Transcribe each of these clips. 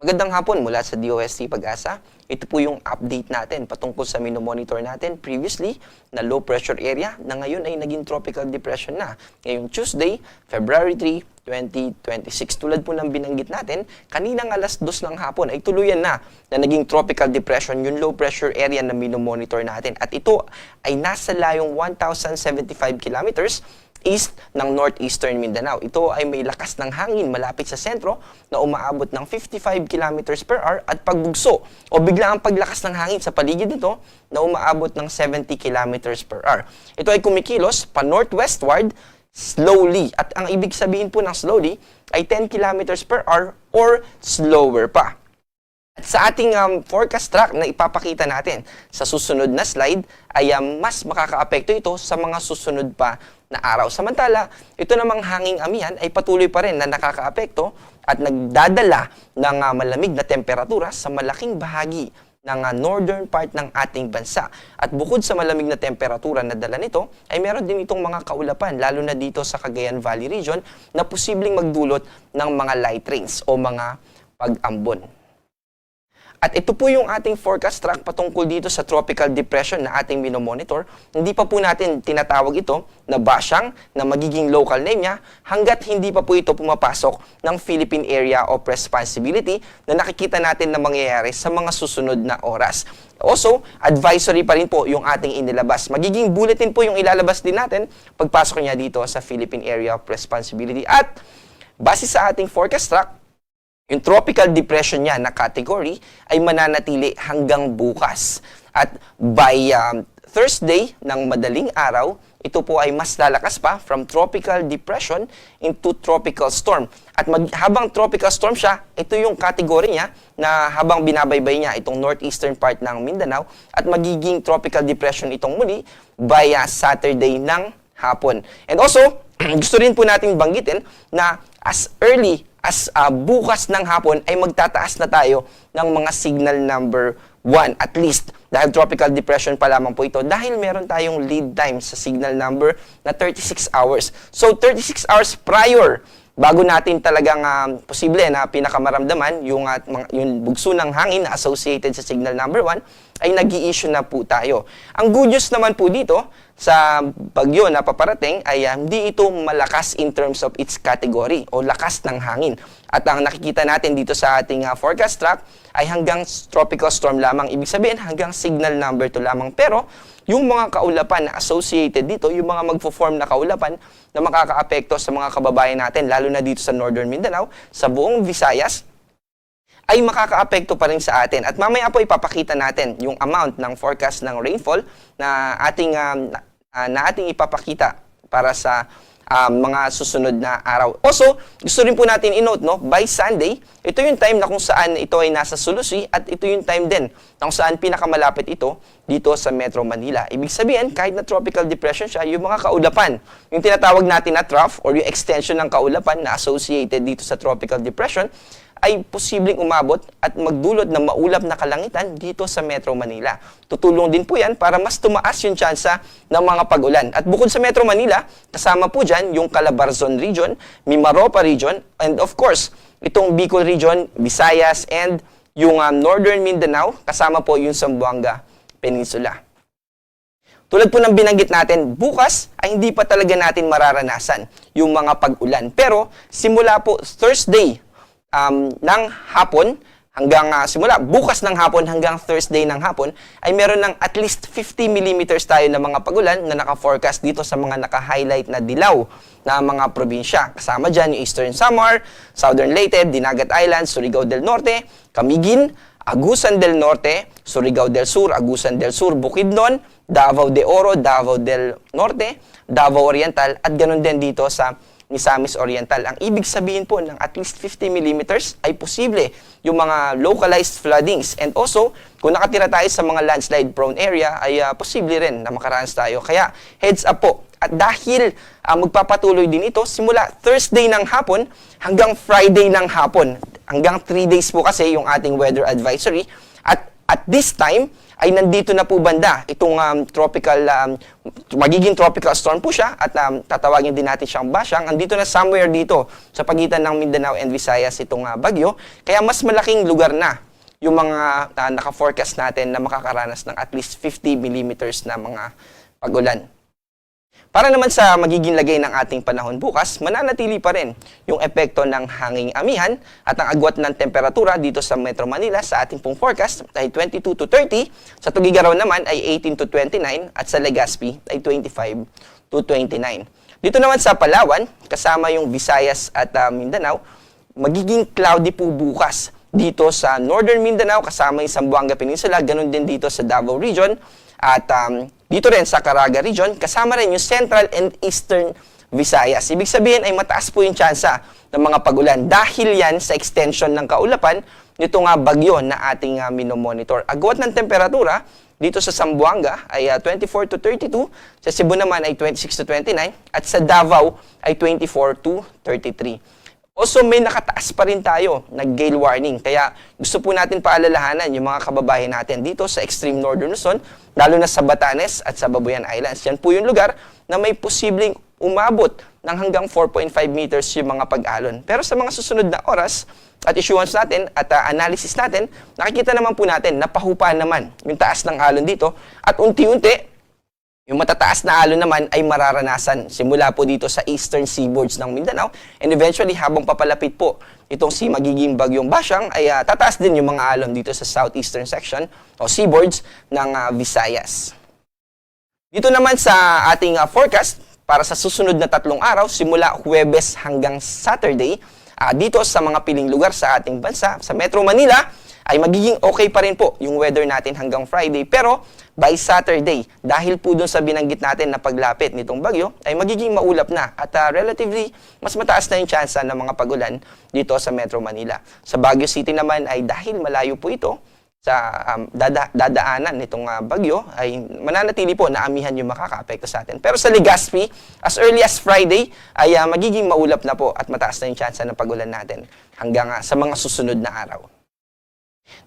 Magandang hapon mula sa DOST Pag-asa. Ito po yung update natin patungkol sa minomonitor natin previously na low pressure area na ngayon ay naging tropical depression na. Ngayong Tuesday, February 3, 2026. Tulad po ng binanggit natin, kaninang alas 2 ng hapon ay tuluyan na naging tropical depression yung low pressure area na minomonitor natin. At ito ay nasa layong 1,075 kilometers east ng northeastern Mindanao. Ito ay may lakas ng hangin malapit sa sentro na umaabot ng 55 kilometers per hour at pagbugso o biglaang paglakas ng hangin sa paligid nito na umaabot ng 70 kilometers per hour. Ito ay kumikilos pa northwestward slowly at ang ibig sabihin po ng slowly ay 10 kilometers per hour or slower pa. At sa ating forecast track na ipapakita natin sa susunod na slide ay mas makakaapekto ito sa mga susunod pa na araw. Samantala, ito namang hanging amihan ay patuloy pa rin na nakakaapekto at nagdadala ng malamig na temperatura sa malaking bahagi ng northern part ng ating bansa. At bukod sa malamig na temperatura na dala nito, ay meron din itong mga kaulapan, lalo na dito sa Cagayan Valley region, na posibleng magdulot ng mga light rains o mga pag-ambon. At ito po yung ating forecast track patungkol dito sa tropical depression na ating minomonitor. Hindi pa po natin tinatawag ito na basyang na magiging local name niya hanggat hindi pa po ito pumapasok ng Philippine Area of Responsibility na nakikita natin na mangyayari sa mga susunod na oras. Also, advisory pa rin po yung ating inilabas. Magiging bulletin po yung ilalabas din natin pagpasok niya dito sa Philippine Area of Responsibility. At base sa ating forecast track, yung tropical depression niya na category ay mananatili hanggang bukas. At by Thursday ng madaling araw, ito po ay mas lalakas pa from tropical depression into tropical storm. At habang tropical storm siya, ito yung category niya na habang binabaybay niya itong northeastern part ng Mindanao at magiging tropical depression itong muli by Saturday ng hapon. And also, gusto rin po natin banggitin na as early as bukas ng hapon ay magtataas na tayo ng mga signal number 1 at least dahil tropical depression pa lamang po ito dahil meron tayong lead time sa signal number na 36 hours. So 36 hours prior bago natin talagang posible na pinakamaramdaman yung bugso ng hangin na associated sa signal number 1 ay nag-i-issue na po tayo. Ang good news naman po dito sa bagyo na paparating ay hindi ito malakas in terms of its category o lakas ng hangin. At ang nakikita natin dito sa ating forecast track ay hanggang tropical storm lamang. Ibig sabihin hanggang signal number 2 lamang. Pero yung mga kaulapan na associated dito, yung mga magfo-form na kaulapan na makakaapekto sa mga kababayan natin, lalo na dito sa Northern Mindanao, sa buong Visayas, ay makakaapekto pa rin sa atin. At mamaya po ipapakita natin yung amount ng forecast ng rainfall na ating ipapakita para sa mga susunod na araw. Also, gusto rin po natin i-note, no, by Sunday, ito yung time na kung saan ito ay nasa Sulusi at ito yung time din na kung saan pinakamalapit ito dito sa Metro Manila. Ibig sabihin, kahit na tropical depression siya, yung mga kaulapan, yung tinatawag natin na trough or yung extension ng kaulapan na associated dito sa tropical depression, ay posibleng umabot at magdulot ng maulap na kalangitan dito sa Metro Manila. Tutulong din po yan para mas tumaas yung tsansa ng mga pag-ulan. At bukod sa Metro Manila, kasama po dyan yung Calabarzon region, Mimaropa region, and of course, itong Bicol region, Visayas, and yung Northern Mindanao, kasama po yung Zamboanga Peninsula. Tulad po ng binanggit natin, bukas ay hindi pa talaga natin mararanasan yung mga pag-ulan. Pero simula po Thursday, ng hapon hanggang simula bukas ng hapon hanggang Thursday ng hapon ay meron ng at least 50 millimeters tayo ng mga pagulan na naka-forecast dito sa mga naka-highlight na dilaw na mga probinsya. Kasama dyan yung Eastern Samar, Southern Leyte, Dinagat Islands, Surigao del Norte, Camiguin, Agusan del Norte, Surigao del Sur, Agusan del Sur, Bukidnon, Davao de Oro, Davao del Norte, Davao Oriental at ganun din dito sa Misamis Oriental. Ang ibig sabihin po ng at least 50 millimeters ay posible yung mga localized floodings. And also, kung nakatira tayo sa mga landslide prone area, ay posible rin na makaranas tayo. Kaya heads up po. At dahil magpapatuloy din ito simula Thursday ng hapon hanggang Friday ng hapon. Hanggang 3 days po kasi yung ating weather advisory. At this time, ay nandito na po banda. Itong magiging tropical storm po siya at tatawagin din natin siyang basyang. Andito na somewhere dito sa pagitan ng Mindanao and Visayas itong bagyo. Kaya mas malaking lugar na yung mga naka-forecast natin na makakaranas ng at least 50 millimeters na mga pag-ulan. Para naman sa magiging lagay ng ating panahon bukas, mananatili pa rin yung epekto ng hanging amihan at ang agwat ng temperatura dito sa Metro Manila sa ating pong forecast ay 22 to 30, sa Tuguegarao naman ay 18 to 29 at sa Legazpi ay 25 to 29. Dito naman sa Palawan, kasama yung Visayas at Mindanao, magiging cloudy po bukas dito sa Northern Mindanao kasama yung Zamboanga Peninsula, ganun din dito sa Davao Region at dito rin sa Caraga Region, kasama rin yung Central and Eastern Visayas. Ibig sabihin ay mataas po yung tsansa ng mga pag-ulan dahil yan sa extension ng kaulapan nito nga bagyo na ating minomonitor. Agwat ng temperatura dito sa Zamboanga ay 24 to 32, sa Cebu naman ay 26 to 29 at sa Davao ay 24 to 33. Also, may nakataas pa rin tayo na gale warning. Kaya gusto po natin paalalahanan yung mga kababayan natin dito sa extreme northern Luzon, lalo na sa Batanes at sa Babuyan Islands. Yan po yung lugar na may posibleng umabot ng hanggang 4.5 meters yung mga pag-alon. Pero sa mga susunod na oras at issuance natin at analysis natin, nakikita naman po natin na pahupa naman yung taas ng alon dito at unti-unti, yung matataas na alon naman ay mararanasan simula po dito sa eastern seaboards ng Mindanao and eventually habang papalapit po itong si magiging bagyong Basyang ay tataas din yung mga alon dito sa southeastern section o seaboards ng Visayas. Dito naman sa ating forecast para sa susunod na 3 araw simula Huwebes hanggang Saturday dito sa mga piling lugar sa ating bansa, sa Metro Manila ay magiging okay pa rin po yung weather natin hanggang Friday. Pero by Saturday, dahil po dun sa binanggit natin na paglapit nitong bagyo, ay magiging maulap na at relatively mas mataas na yung tsansa ng mga pagulan dito sa Metro Manila. Sa Baguio City naman ay dahil malayo po ito sa dadaanan nitong bagyo, ay mananatili po na amihan yung makaka-apekto sa atin. Pero sa Legazpi, as early as Friday, ay magiging maulap na po at mataas na yung tsansa ng pagulan natin hanggang sa mga susunod na araw.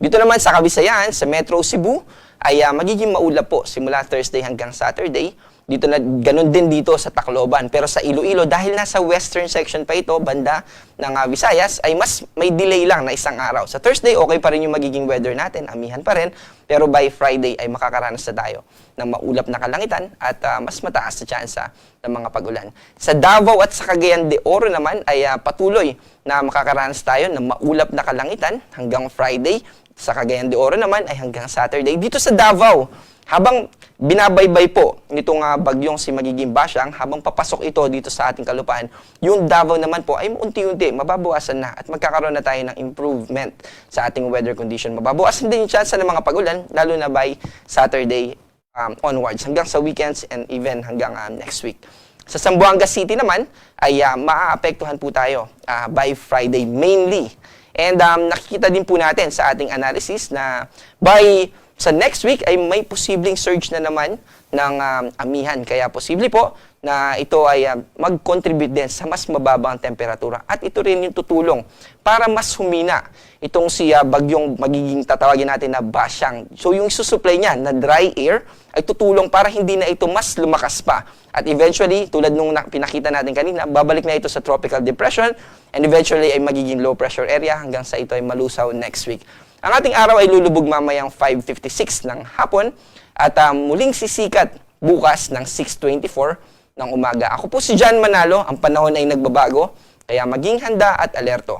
Dito naman sa Kabisayan, sa Metro Cebu, ay magiging maulap po simula Thursday hanggang Saturday. Dito na ganun din dito sa Tacloban. Pero sa Iloilo, dahil nasa western section pa ito, banda ng Visayas, ay mas may delay lang na 1 araw. Sa Thursday, okay pa rin yung magiging weather natin, amihan pa rin. Pero by Friday ay makakaranas na tayo ng maulap na kalangitan at mas mataas na tsansa ng mga pag-ulan. Sa Davao at sa Cagayan de Oro naman ay patuloy na makakaranas tayo ng maulap na kalangitan hanggang Friday. Sa Cagayan de Oro naman ay hanggang Saturday. Dito sa Davao, habang binabaybay po nitong bagyong si magiging Basyang, habang papasok ito dito sa ating kalupaan, yung Davao naman po ay unti-unti mababawasan na at magkakaroon na tayo ng improvement sa ating weather condition. Mababawasan din yung chance ng mga pagulan, lalo na by Saturday onwards, hanggang sa weekends and even hanggang next week. Sa Zamboanga City naman ay maaapektuhan po tayo by Friday mainly. And nakikita din po natin sa ating analysis na by sa next week ay may posibleng surge na naman ng amihan. Kaya posible po na ito ay mag-contribute din sa mas mababang temperatura. At ito rin yung tutulong para mas humina itong si bagyong magiging tatawagin natin na Basyang. So yung isusupply niya na dry air ay tutulong para hindi na ito mas lumakas pa. At eventually, tulad nung pinakita natin kanina, babalik na ito sa tropical depression and eventually ay magiging low pressure area hanggang sa ito ay malusaw next week. Ang ating araw ay lulubog mamayang 5:56 ng hapon at muling sisikat bukas ng 6:24 ng umaga. Ako po si John Manalo, ang panahon ay nagbabago, kaya maging handa at alerto.